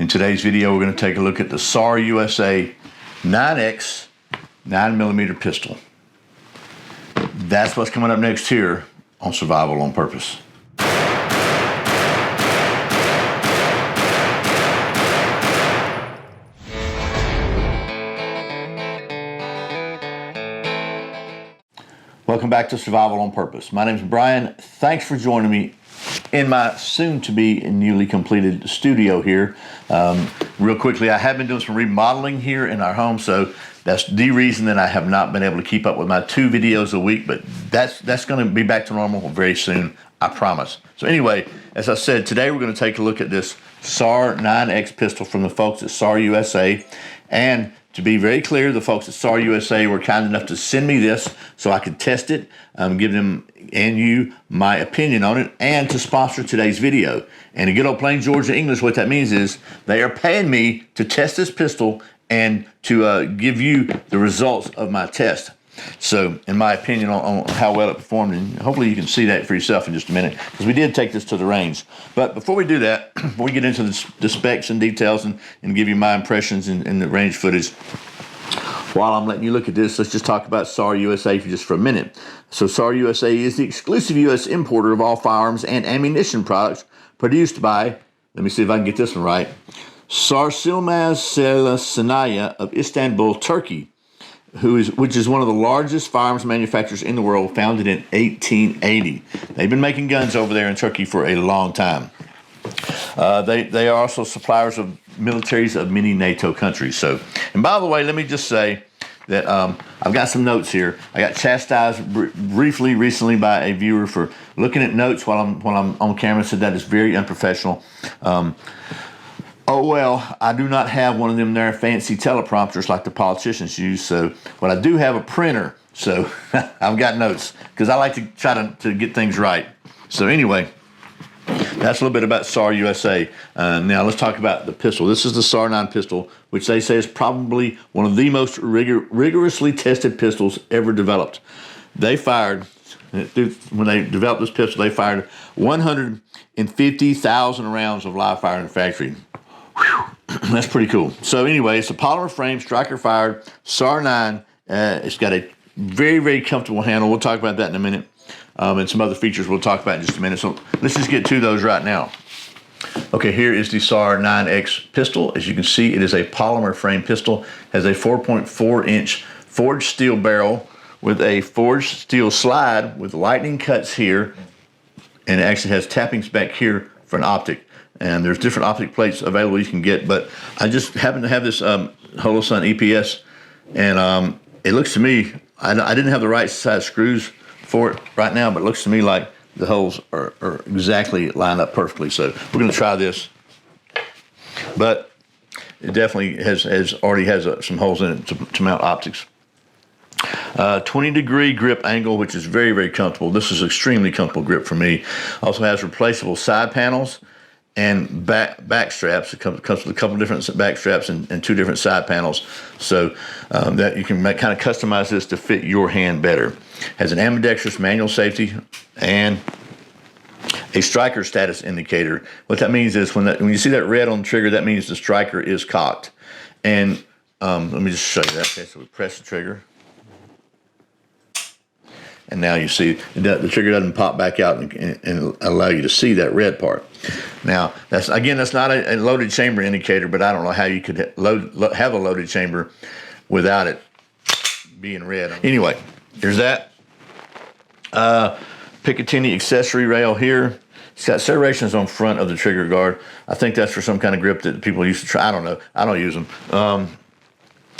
In today's video, we're going to take a look at the SAR USA 9X 9mm pistol. That's what's coming up next here on Survival on Purpose. Welcome back to Survival on Purpose. My name is Brian. Thanks for joining me in my soon-to-be newly completed studio here. Real quickly, I have been doing some remodeling here in our home, so that's the reason that I have not been able to keep up with my 2 videos a week, but that's going to be back to normal very soon, I promise. So anyway, as I said, today we're going to take a look at this SAR 9X pistol from the folks at SAR USA. And to be very clear, the folks at SAR USA were kind enough to send me this so I could test it, give them and you my opinion on it, and to sponsor today's video. And in good old plain Georgia English, what that means is they are paying me to test this pistol and to give you the results of my test. So, in my opinion on how well it performed, and hopefully you can see that for yourself in just a minute, because we did take this to the range. But before we do that, before we get into the specs and details and give you my impressions and the range footage, while I'm letting you look at this, let's just talk about SAR USA for a minute. So SAR USA is the exclusive U.S. importer of all firearms and ammunition products produced by, let me see if I can get this one right, SAR SAR9 of Istanbul, Turkey, which is one of the largest firearms manufacturers in the world, founded in 1880. They've been making guns over there in Turkey for a long time. They are also suppliers of militaries of many NATO countries. So, and by the way, let me just say that I've got some notes here. I got chastised briefly recently by a viewer for looking at notes while I'm on camera. Said that is very unprofessional. Oh well, I do not have one of them there fancy teleprompters like the politicians use. So, but I do have a printer. So I've got notes because I like to try to get things right. So anyway, that's a little bit about SAR USA. Now let's talk about the pistol. This is the SAR9 pistol, which they say is probably one of the most rigorously tested pistols ever developed. They fired, when they developed this pistol, they fired 150,000 rounds of live fire in the factory. Whew. That's pretty cool. So anyway, it's a polymer frame, striker fired, SAR9. It's got a very, very comfortable handle. We'll talk about that in a minute. And some other features we'll talk about in just a minute. So let's just get to those right now. Okay, here is the SAR 9X pistol. As you can see, it is a polymer frame pistol. Has a 4.4-inch forged steel barrel with a forged steel slide with lightning cuts here. And it actually has tappings back here for an optic. And there's different optic plates available you can get. But I just happen to have this Holosun EPS. And it looks to me, I didn't have the right size screws for it right now, but it looks to me like the holes are exactly lined up perfectly. So we're going to try this, but it definitely already has some holes in it to mount optics. 20-degree grip angle, which is very, very comfortable. This is extremely comfortable grip for me. Also has replaceable side panels and back straps. It comes with a couple different back straps and 2 different side panels, so that you can kind of customize this to fit your hand better. Has an ambidextrous manual safety and a striker status indicator. What that means is when you see that red on the trigger, that means the striker is cocked. And let me just show you that. Okay, so we press the trigger, and now you see the trigger doesn't pop back out and allow you to see that red part. Now, that's not a loaded chamber indicator, but I don't know how you could have a loaded chamber without it being red. Anyway, here's that. Picatinny accessory rail here. It's got serrations on front of the trigger guard. I think that's for some kind of grip that people used to try. I don't know. I don't use them.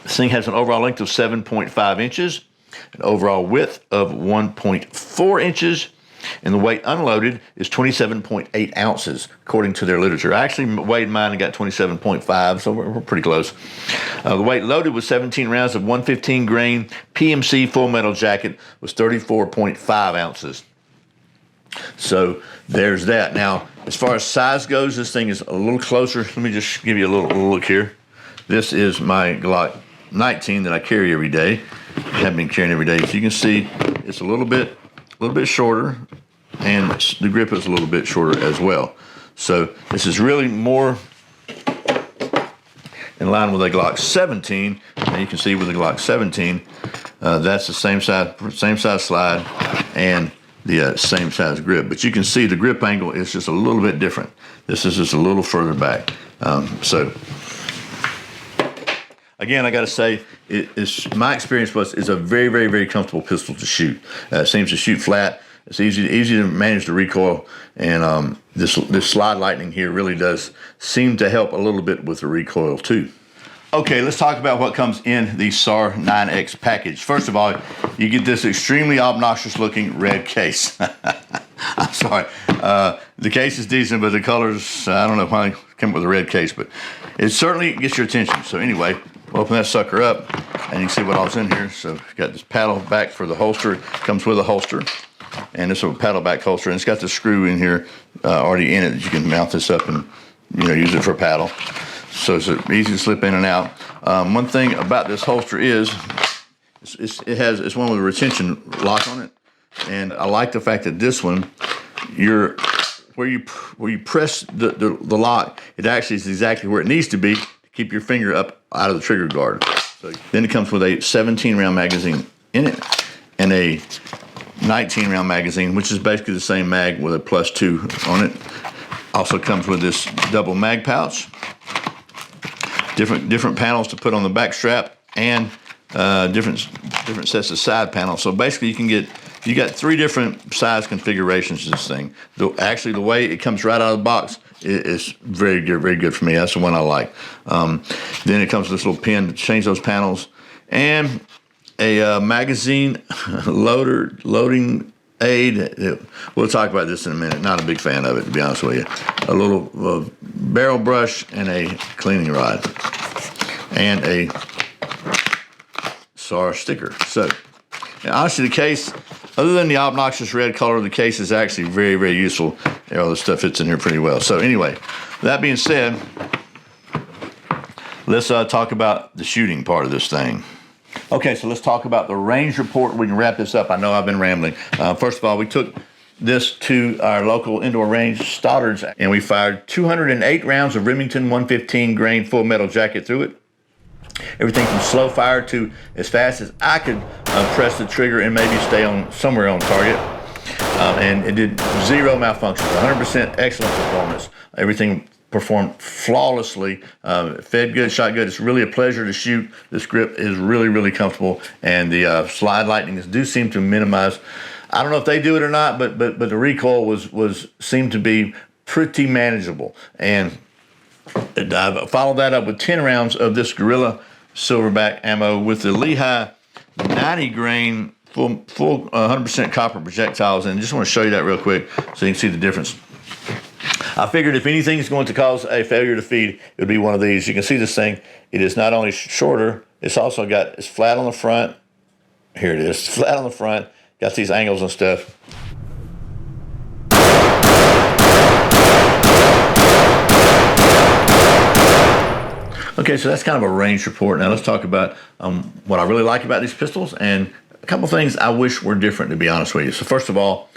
This thing has an overall length of 7.5 inches, an overall width of 1.4 inches, and the weight unloaded is 27.8 ounces, according to their literature. I actually weighed mine and got 27.5, so we're pretty close. The weight loaded was 17 rounds of 115 grain PMC full metal jacket was 34.5 ounces. So there's that. Now, as far as size goes, this thing is a little closer. Let me just give you a little look here. This is my Glock 19 that I carry every day. I haven't been carrying every day. So you can see it's a little bit shorter, and the grip is a little bit shorter as well. So this is really more in line with a Glock 17. And you can see with the Glock 17, that's the same size slide and the same size grip. But you can see the grip angle is just a little bit different. This is just a little further back. So again, I got to say, my experience was it's a very, very, very comfortable pistol to shoot. It seems to shoot flat. It's easy to manage the recoil, and this slide lightning here really does seem to help a little bit with the recoil too. Okay, let's talk about what comes in the SAR 9X package. First of all, you get this extremely obnoxious looking red case. I'm sorry. The case is decent, but the colors, I don't know why I came up with a red case, but it certainly gets your attention. So anyway, we'll open that sucker up and you can see what all's in here. So we've got this paddle back for the holster. It comes with a holster, and this is a paddle back holster, and it's got the screw in here already in it that you can mount this up and use it for a paddle. So it's easy to slip in and out. One thing about this holster is it's one with a retention lock on it, and I like the fact that this one, where you press the lock, it actually is exactly where it needs to be to keep your finger up out of the trigger guard. So then it comes with a 17-round magazine in it and a 19-round magazine, which is basically the same mag with a +2 on it. Also comes with this double mag pouch. Different panels to put on the back strap, and different sets of side panels. So basically, you got 3 different size configurations of this thing. Actually, the way it comes right out of the box is very good for me. That's the one I like. Then it comes with this little pin to change those panels, and a magazine loading aid. We'll talk about this in a minute. Not a big fan of it, to be honest with you. A little barrel brush and a cleaning rod and a SAR sticker. So honestly, the case, other than the obnoxious red color, the case is actually very, very useful. All the stuff fits in here pretty well. So anyway, that being said, let's talk about the shooting part of this thing. Okay, so let's talk about the range report. We can wrap this up. I know I've been rambling. First of all, we took this to our local indoor range, Stoddard's, and we fired 208 rounds of Remington 115 grain full metal jacket through it. Everything from slow fire to as fast as I could press the trigger and maybe stay on somewhere on target. And it did 0 malfunctions, 100% excellent performance. Everything performed flawlessly, fed good, shot good. It's really a pleasure to shoot. This grip is really, really comfortable, and the slide lightnings do seem to minimize. I don't know if they do it or not, but the recoil seemed to be pretty manageable. And I followed that up with 10 rounds of this Gorilla Silverback ammo with the Lehigh 90 grain full 100% copper projectiles. And I just want to show you that real quick so you can see the difference. I figured if anything's going to cause a failure to feed, it would be one of these. You can see this thing. It is not only shorter, it's also it's flat on the front. Here it is, flat on the front. Got these angles and stuff. Okay, so that's kind of a range report. Now let's talk about what I really like about these pistols and a couple things I wish were different, to be honest with you. So first of all,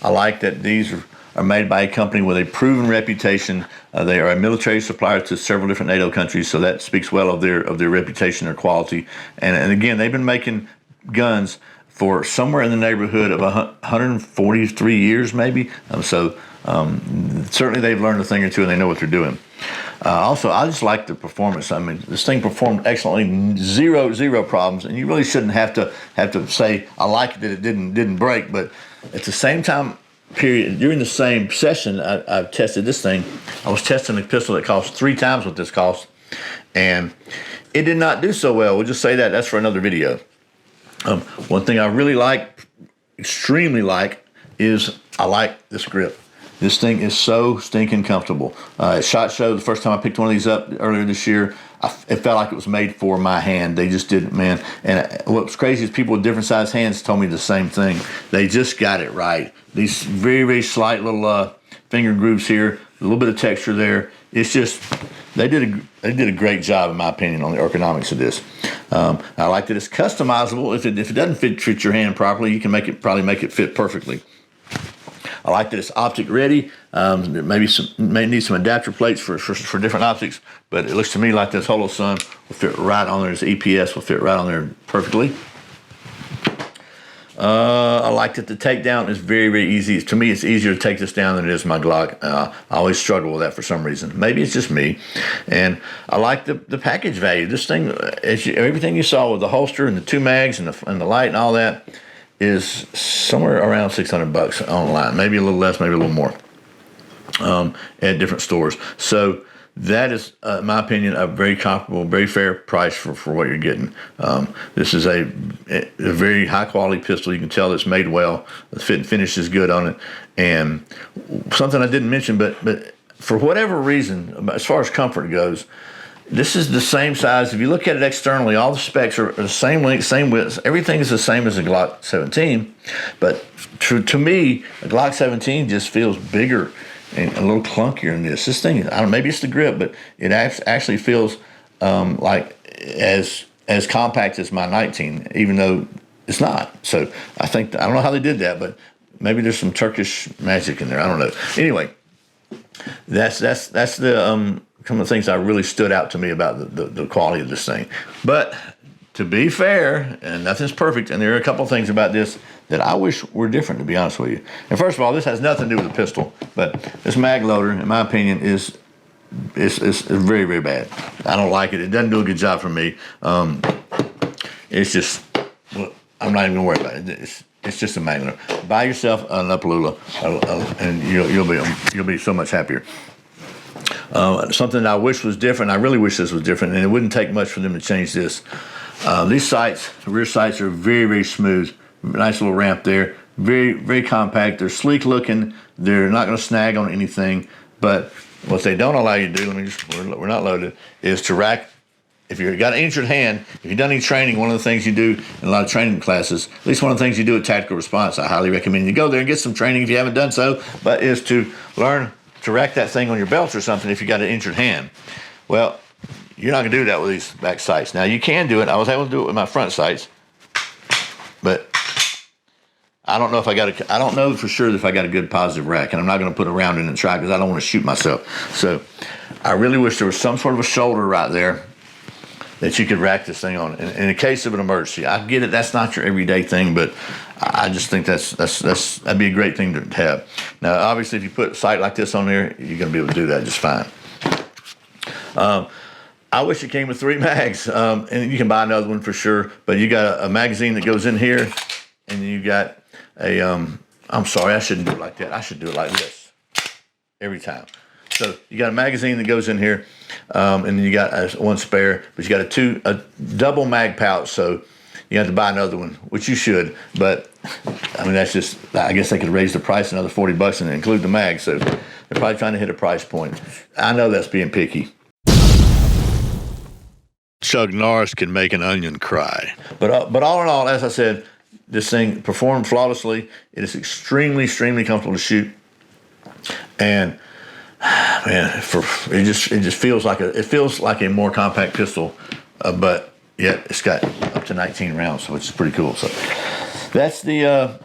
I like that these are made by a company with a proven reputation. They are a military supplier to several different NATO countries, so that speaks well of their reputation, their quality. And again, they've been making guns for somewhere in the neighborhood of 143 years, maybe. Certainly they've learned a thing or two and they know what they're doing. Also, I just like the performance. I mean, this thing performed excellently, zero problems, and you really shouldn't have to say I like that it didn't break. But at the same time period, during the same session, I've tested this thing. I was testing a pistol that cost 3 times what this cost, and it did not do so well. We'll just say that. That's for another video. One thing I really like, extremely like, is I like this grip. This thing is so stinking comfortable. At SHOT Show, the first time I picked one of these up earlier this year, it felt like it was made for my hand. They just didn't, man. And what's crazy is people with different size hands told me the same thing. They just got it right. These very, very slight little finger grooves here, a little bit of texture there. It's just, they did a great job, in my opinion, on the ergonomics of this. I like that it's customizable. If it doesn't fit your hand properly, you can probably make it fit perfectly. I like that it's optic ready. May need some adapter plates for different optics, but it looks to me like this Holo Sun will fit right on there. This EPS will fit right on there perfectly. I like that the takedown is very, very easy. To me, it's easier to take this down than it is my Glock. I always struggle with that for some reason. Maybe it's just me. And I like the package value. This thing, everything you saw with the holster and the 2 mags and the light and all that is somewhere around $600 online. Maybe a little less, maybe a little more at different stores. So that is, in my opinion, a very comparable, very fair price for what you're getting. This is a very high quality pistol. You can tell it's made well. The fit and finish is good on it. And something I didn't mention, but for whatever reason, as far as comfort goes, this is the same size. If you look at it externally, all the specs are the same length, same width. Everything is the same as a Glock 17. But to me, a Glock 17 just feels bigger and a little clunkier than this. This thing, I don't know, maybe it's the grip, but it actually feels like as compact as my 19, even though it's not. So I don't know how they did that, but maybe there's some Turkish magic in there. I don't know. Anyway, that's the some of the things that really stood out to me about the quality of this thing. But to be fair, and nothing's perfect, and there are a couple of things about this that I wish were different, to be honest with you. And first of all, this has nothing to do with the pistol, but this mag loader, in my opinion, is very, very bad. I don't like it. It doesn't do a good job for me. It's just, well, I'm not even gonna worry about it. It's just a mag loader. Buy yourself an Upalula, and you'll be so much happier. Something that I wish was different. I really wish this was different, and it wouldn't take much for them to change this. These sights, the rear sights, are very, very smooth. Nice little ramp there. Very, very compact. They're sleek looking. They're not going to snag on anything. But what they don't allow you to do, we're not loaded, is to rack. If you've got an injured hand, if you've done any training, one of the things you do in a lot of training classes, at least one of the things you do at Tactical Response, I highly recommend you go there and get some training if you haven't done so, but is to learn to rack that thing on your belt or something if you got an injured hand. Well, you're not going to do that with these back sights. Now, you can do it. I was able to do it with my front sights, but I don't know I don't know for sure if I got a good positive rack, and I'm not going to put a round in and try because I don't want to shoot myself. So I really wish there was some sort of a shoulder right there that you could rack this thing on in the case of an emergency. I get it. That's not your everyday thing, but I just think that'd be a great thing to have. Now, obviously, if you put a sight like this on there, you're going to be able to do that just fine. I wish it came with 3 mags, and you can buy another one for sure, but you got a magazine that goes in here, and then you got a, I'm sorry, I shouldn't do it like that. I should do it like this every time. So you got a magazine that goes in here, and then you got one spare, but you got a double mag pouch, so you have to buy another one, which you should, but I mean, that's just, I guess they could raise the price another $40 and include the mag, so they're probably trying to hit a price point. I know that's being picky. Chuck Norris can make an onion cry. But all in all, as I said, this thing performed flawlessly. It is extremely, extremely comfortable to shoot. And man, it just feels like a more compact pistol, but yet it's got up to 19 rounds, which is pretty cool. So that's the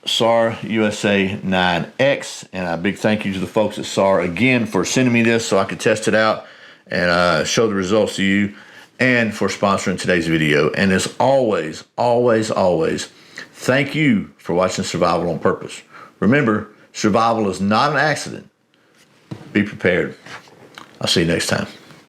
SAR USA 9X, and a big thank you to the folks at SAR again for sending me this so I could test it out and show the results to you, and for sponsoring today's video. And as always, always, always, thank you for watching Survival on Purpose. Remember, survival is not an accident. Be prepared. I'll see you next time.